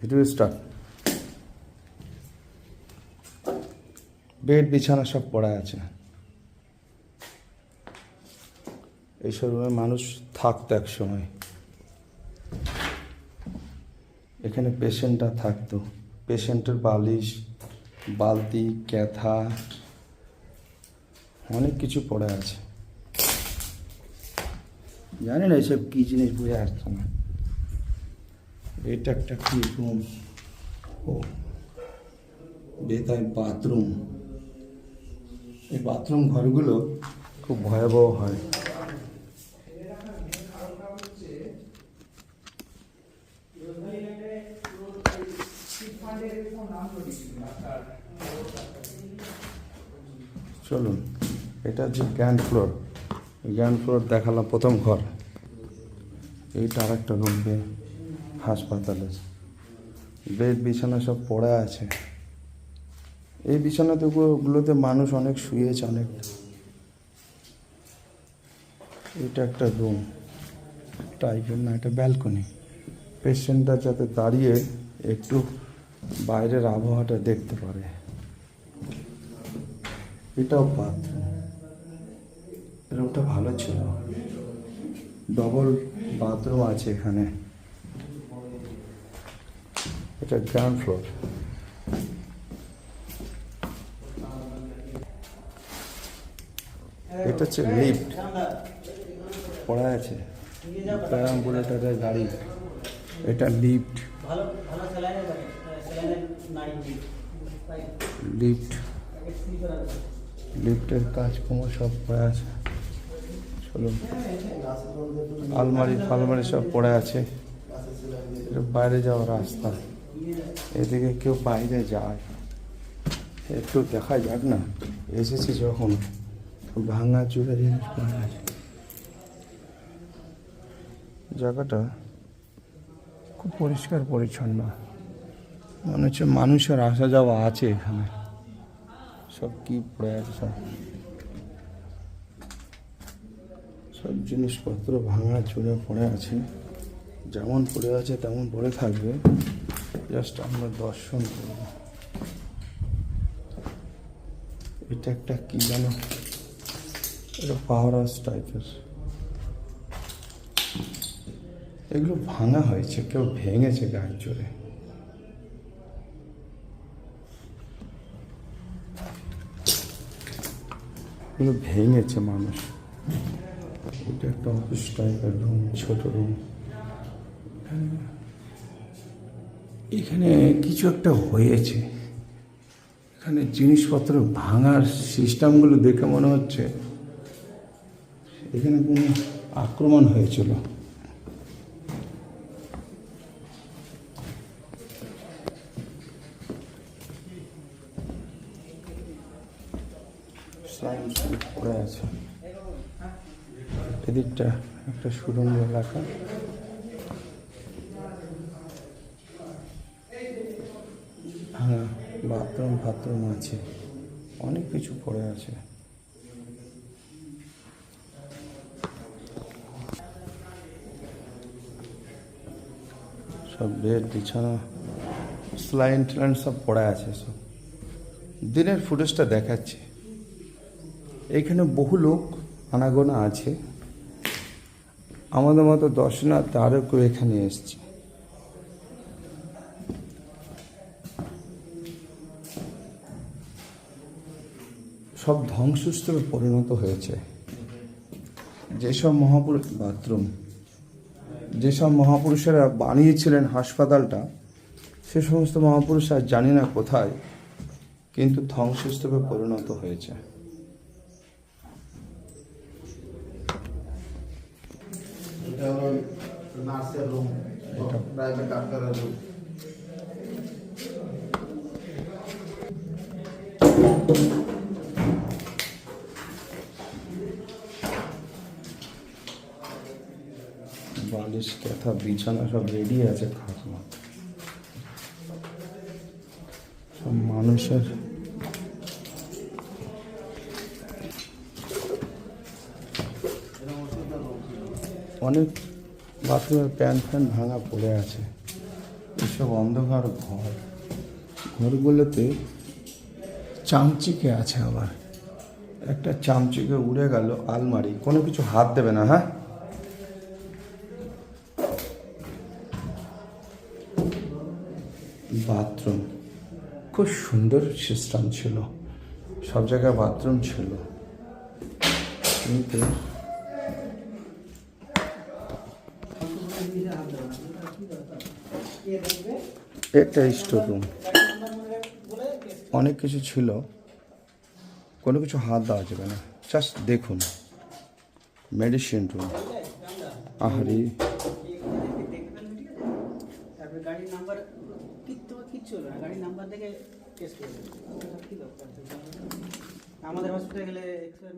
Video start. Bed বিছানা সব পড়া আছে। এই শোরুমে মানুষ থাকতো এক সময়। এখানে পেশেন্টরা থাকতো। পেশেন্টের বালিশ, বালতি, ক্যাথা অনেক কিছু পড়ে আছে। জানি না এসব কী জিনিস, বুঝে আসছে না। এটা একটা কি রুম? ও বেতায় বাথরুম। এই বাথরুম ঘরগুলো খুব ভয়াবহ হয়। চলুন, এটা হচ্ছে গ্রাউন্ড ফ্লোর। গ্রাউন্ড ফ্লোর দেখালাম প্রথম ঘর। এইটা আর একটা রুম হাসপাতালের। বেড বিছানা সব পড়ে আছে। এই বিছানাগুলোতে মানুষ অনেক শুয়েছে অনেক। এটা একটা রুম টাইপের না, এটা ব্যালকনি। পেশেন্টরা যাতে দাঁড়িয়ে একটু বাইরের আবহাওয়াটা দেখতে পারে। এটাও বাথরুম। রুমটা ভালো ছিল, ডবল বাথরুম আছে এখানে। এটা গ্রাউন্ড ফ্লোর। এটা হচ্ছে লিফট পড়া আছে। অ্যাম্বুলেটরের গাড়ি, এটা লিফট। লিফট, লিফটের কাজকর্ম সব পড়ে আছে। চলুন, আলমারি ফালমারি সব পড়ে আছে। বাইরে যাওয়ার রাস্তা। এদিকে কেউ বাইরে যায়, একটু দেখা যাক না। এসেছি যখন, ভাঙা চুরা জিনিস পড়ে আছে। জায়গাটা খুব পরিষ্কার পরিচ্ছন্ন, মনে হচ্ছে মানুষের আসা যাওয়া আছে এখানে। সব কি পড়ে আছে, সব জিনিসপত্র ভাঙা চুরে পড়ে আছে। যেমন পড়ে আছে তেমন পড়ে থাকবে, জাস্ট আমরা দর্শন করব। এটা একটা কি জানো, এটা পাওয়ার হাউস টাইপের। এগুলো ভাঙা হয়েছে, কেউ ভেঙেছে গাড়ি চড়ে। এগুলো ভেঙেছে মানুষ। এটা একটা অফিস টাইপের রুম, ছোট রুম। এখানে কিছু একটা হয়েছে। এখানে জিনিসপত্র ভাঙার সিস্টেমগুলো দেখে মনে হচ্ছে এখানে কোনো আক্রমণ হয়েছিল। পড়ে আছে। এদিকটা একটা সুরঙ্গ এলাকা। হ্যাঁ, বাথরুম আছে, অনেক কিছু পড়ে আছে। সব বেড বিছানা, স্লাইন ট্লাইন সব পড়ে আছে। সব দিনের ফুটেজটা দেখাচ্ছে। এখানে বহু লোক আনাগোনা আছে। আমাদের মতো দর্শনার্থী আরও কেউ এখানে এসছে। সব ধ্বংসস্তূপে পরিণত হয়েছে। যেসব মহাপুরুষেরা বানিয়েছিলেন হাসপাতালটা, সে সমস্ত মহাপুরুষ আর জানি না কোথায়, কিন্তু ধ্বংসস্তূপে পরিণত হয়েছে। এটা হলো নার্সের রুম, এটা প্রাইভেট ডাক্তারের রুম। বালিশ, ক্যাথা, বিছানা সব রেডি আছে। খাওয়া সব মানুষের। অনেক বাথরুমের প্যান ফ্যান ভাঙা পড়ে আছে। এসব অন্ধকার ঘর, ঘরগুলোতে চামচিকে আছে। আবার একটা চামচিকে উড়ে গেল আলমারি, কোনো কিছু হাত দেবে না। হ্যাঁ, বাথরুম খুব সুন্দর সিস্টেম ছিল, সব জায়গায় বাথরুম ছিল, কিন্তু এটা স্টোর রুম, অনেক কিছু ছিল, কোনো কিছু হাত দেওয়া যাবে না। জাস্ট দেখুন, মেডিসিন রুম। আহারি, গাড়ির নাম্বার কিচ্ছু হলো না, গাড়ির নাম্বার দেখে টেস্ট করে আমাদের হসপিটালে গেলে এক্সরে